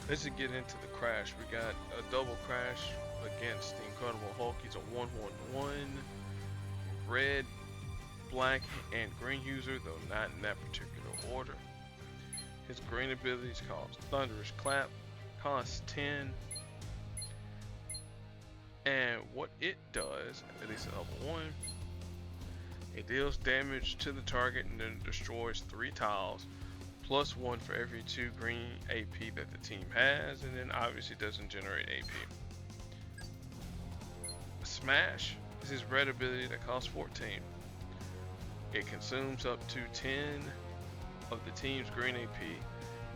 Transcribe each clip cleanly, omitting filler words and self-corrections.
Let's just get into the crash. We got a double crash against the Incredible Hulk. He's a 1-1-1 red, black, and green user, though not in that particular order. His green abilities cost Thunderous Clap, costs 10, and what it does, at least at level 1, it deals damage to the target and then destroys 3 tiles, plus 1 for every 2 green AP that the team has, and then obviously doesn't generate AP. Smash is his red ability that costs 14. It consumes up to 10 of the team's green AP,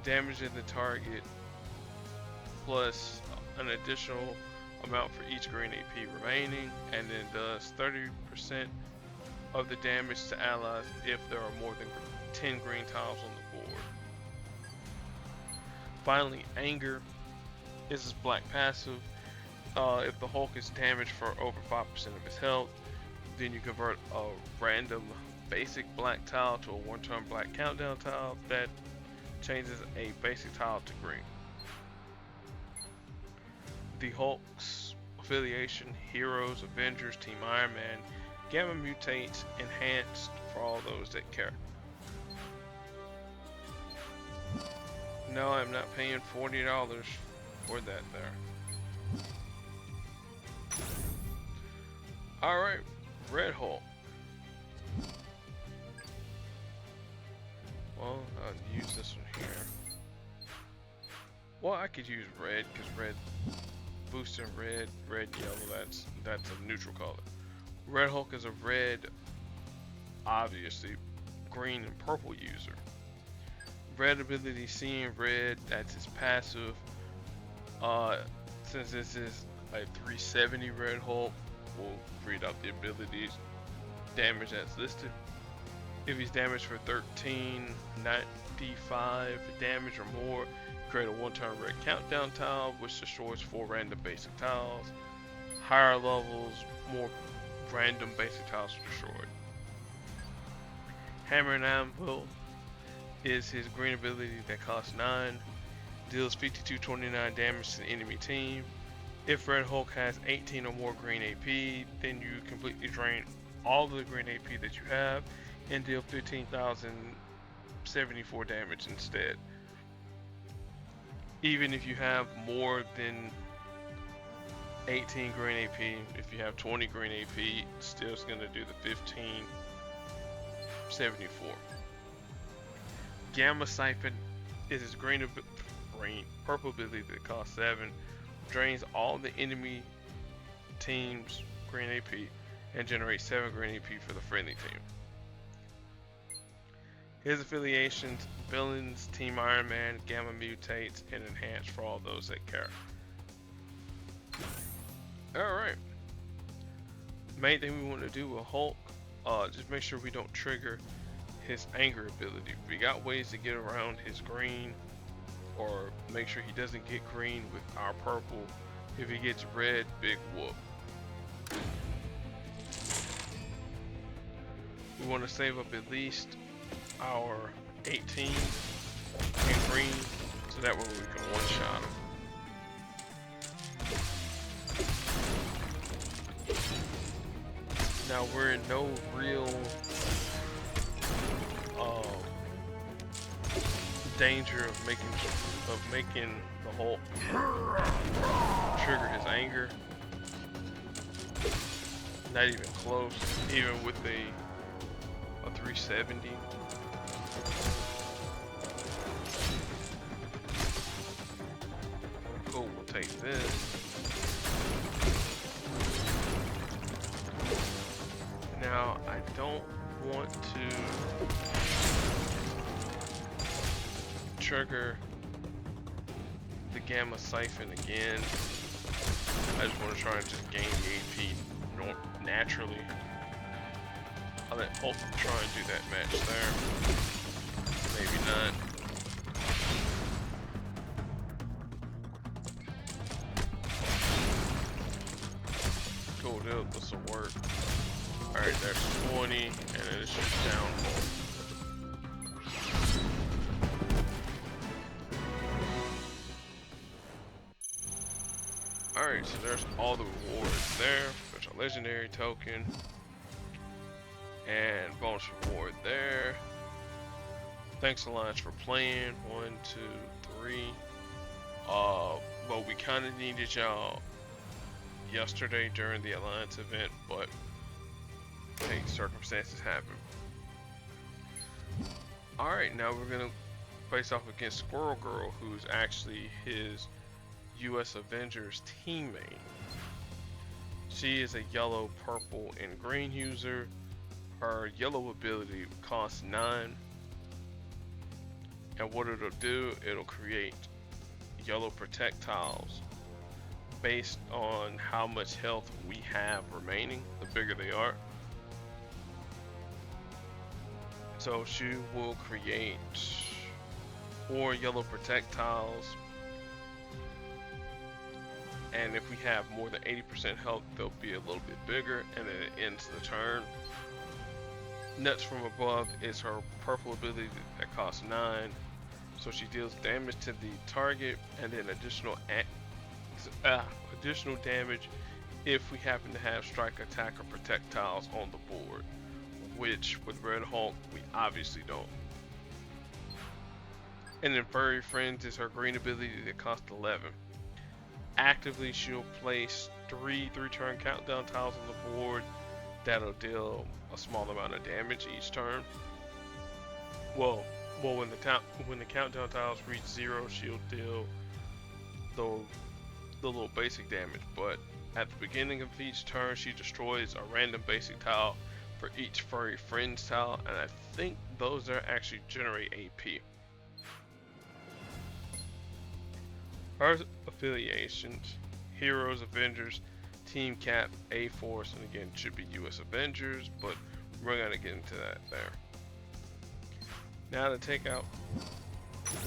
damaging the target plus an additional amount for each green AP remaining, and then does 30% of the damage to allies if there are more than 10 green tiles on the board. Finally, Anger is his black passive. If the Hulk is damaged for over 5% of his health, then you convert a random basic black tile to a 1-turn black countdown tile that changes a basic tile to green. The Hulk's affiliation: Heroes, Avengers, Team Iron Man, Gamma Mutates, enhanced for all those that care. No, I'm not paying $40 for that there. Alright, Red Hulk. Well, I'll use this one here. Well, I could use red, because red boosting red, yellow, that's a neutral color. Red Hulk is a red, obviously, green and purple user. Red ability, seeing red, that's his passive. Since this is a 370 Red Hulk, we'll read out the abilities. Damage that's listed. If he's damaged for 1395 damage or more, create a 1-turn red countdown tile, which destroys 4 random basic tiles. Higher levels, more random basic tiles are destroyed. Hammer and Anvil is his green ability that costs 9, deals 5229 damage to the enemy team. If Red Hulk has 18 or more green AP, then you completely drain all of the green AP that you have and deal 15,074 damage instead. Even if you have more than 18 green AP, if you have 20 green AP, still is going to do the 1574. Gamma Siphon is his purple ability that costs 7, drains all the enemy team's green AP and generates 7 green AP for the friendly team. His affiliations: Villains, Team Iron Man, Gamma Mutates, and Enhanced for all those that care. Alright. Main thing we want to do with Hulk, just make sure we don't trigger his Anger ability. We got ways to get around his green, or make sure he doesn't get green with our purple. If he gets red, big whoop. We want to save up at least our 18 in green, so that way we can one-shot him. Now we're in no real danger of making the Hulk trigger his anger. Not even close, even with a 370. Cool, we'll take this. Now, I don't want to trigger the Gamma Siphon again. I just want to try and just gain the AP naturally. I'll let Hulk try and do that match there. Maybe not. Cool deal, this will work. Alright, there's 20, and then it's just down Hulk. Alright, so there's all the rewards there. There's a legendary token. And bonus reward there. Thanks Alliance for playing. 1, 2, 3. Well, we kind of needed y'all yesterday during the Alliance event, but hey, circumstances happen. Alright, now we're gonna face off against Squirrel Girl, who's actually his US Avengers teammate. She is a yellow, purple, and green user. Her yellow ability costs 9. And what it'll do, it'll create yellow projectiles based on how much health we have remaining, the bigger they are. So she will create 4 yellow projectiles, and if we have more than 80% health, they'll be a little bit bigger, and then it ends the turn. Nuts from Above is her purple ability that costs 9, so she deals damage to the target, and then additional damage if we happen to have strike, attack, or projectiles on the board, which with Red Hulk we obviously don't. And then Furry Friends is her green ability that costs 11. Actively, she'll place 3 3-turn countdown tiles on the board that'll deal a small amount of damage each turn. Well, when the countdown tiles reach 0, she'll deal the little basic damage. But at the beginning of each turn, she destroys a random basic tile for each Furry Friends tile, and I think those there actually generate AP. Her affiliations: Heroes, Avengers, Team Cap, A-Force, and again should be US Avengers, but we're gonna get into that there. Now to take out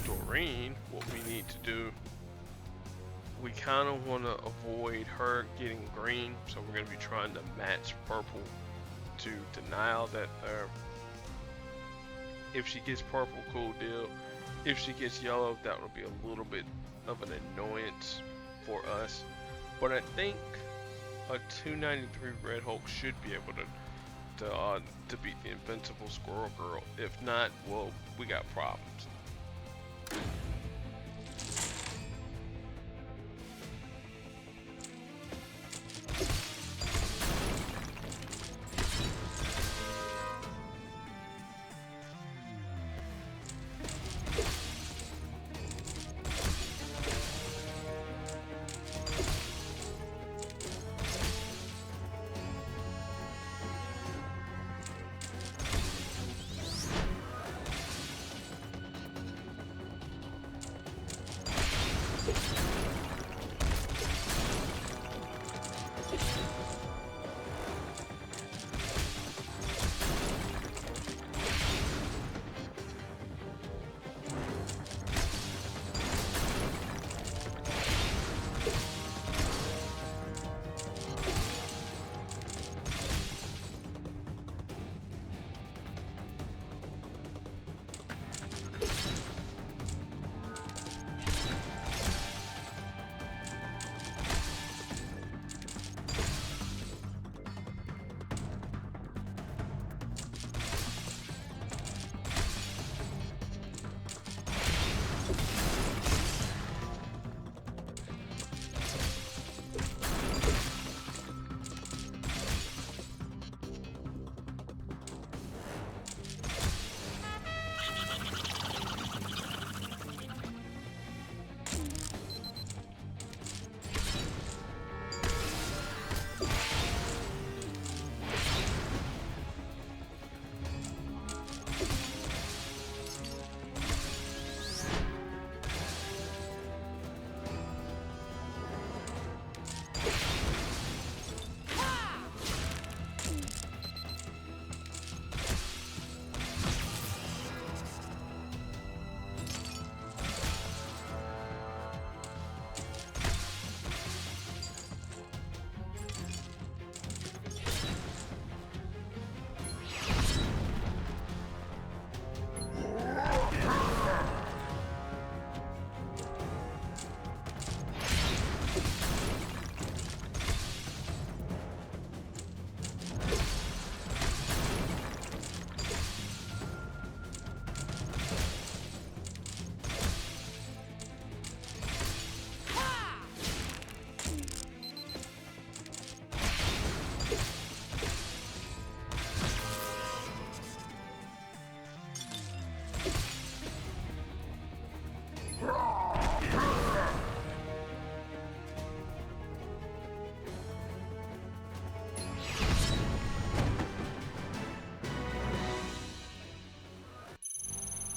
Doreen, what we need to do, we kind of want to avoid her getting green, so we're going to be trying to match purple to denial that there. If she gets purple, cool deal. If she gets yellow, that will be a little bit of an annoyance for us, but I think a 293 Red Hulk should be able to beat the invincible Squirrel Girl. If not, well, we got problems.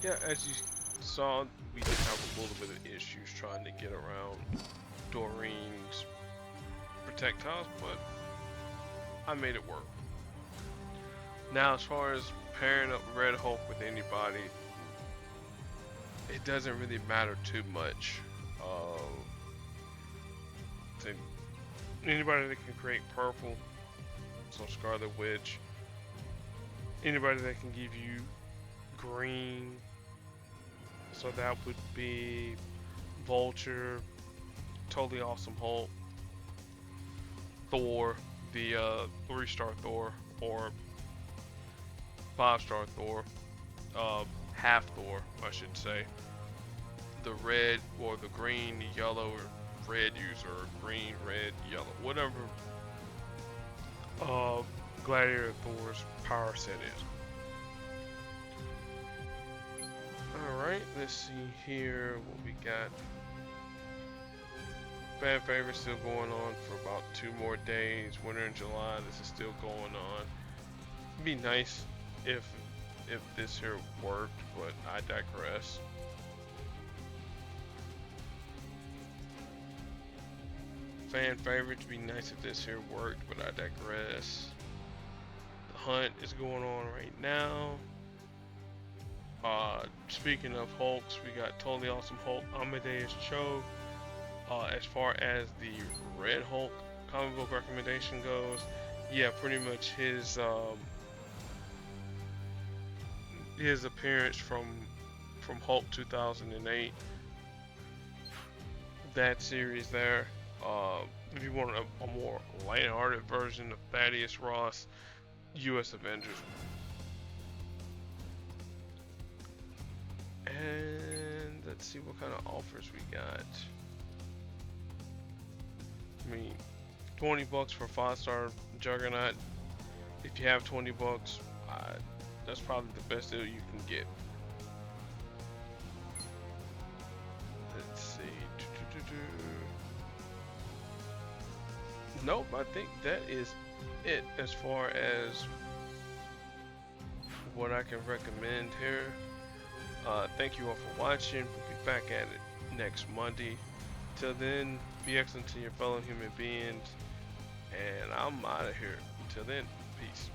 Yeah, as you saw, we did have a little bit of issues trying to get around Doreen's projectiles, but I made it work. Now, as far as pairing up Red Hulk with anybody, it doesn't really matter too much. To anybody that can create purple, so Scarlet Witch. Anybody that can give you green, so that would be Vulture, Totally Awesome Hulk, Thor, the 3-star Thor, or 5-star Thor, half Thor, I should say. The red or the green, yellow, or red user, green, red, yellow, whatever Gladiator Thor's power set is. Alright, let's see here what we got. Fan favorite still going on for about 2 more days. Winter in July, this is still going on. It'd be nice if this here worked, but I digress. Fan favorite to be nice if this here worked, but I digress. The hunt is going on right now. Speaking of Hulks, we got Totally Awesome Hulk, Amadeus Cho. As far as the Red Hulk comic book recommendation goes, yeah, pretty much his appearance from Hulk 2008, that series there. If you want a more light-hearted version of Thaddeus Ross, US Avengers. And let's see what kind of offers we got. I mean, $20 for 5-star Juggernaut. If you have $20, that's probably the best deal you can get. Let's see. Nope, I think that is it as far as what I can recommend here. Thank you all for watching. We'll be back at it next Monday. Till then, be excellent to your fellow human beings, and I'm out of here. Until then, peace.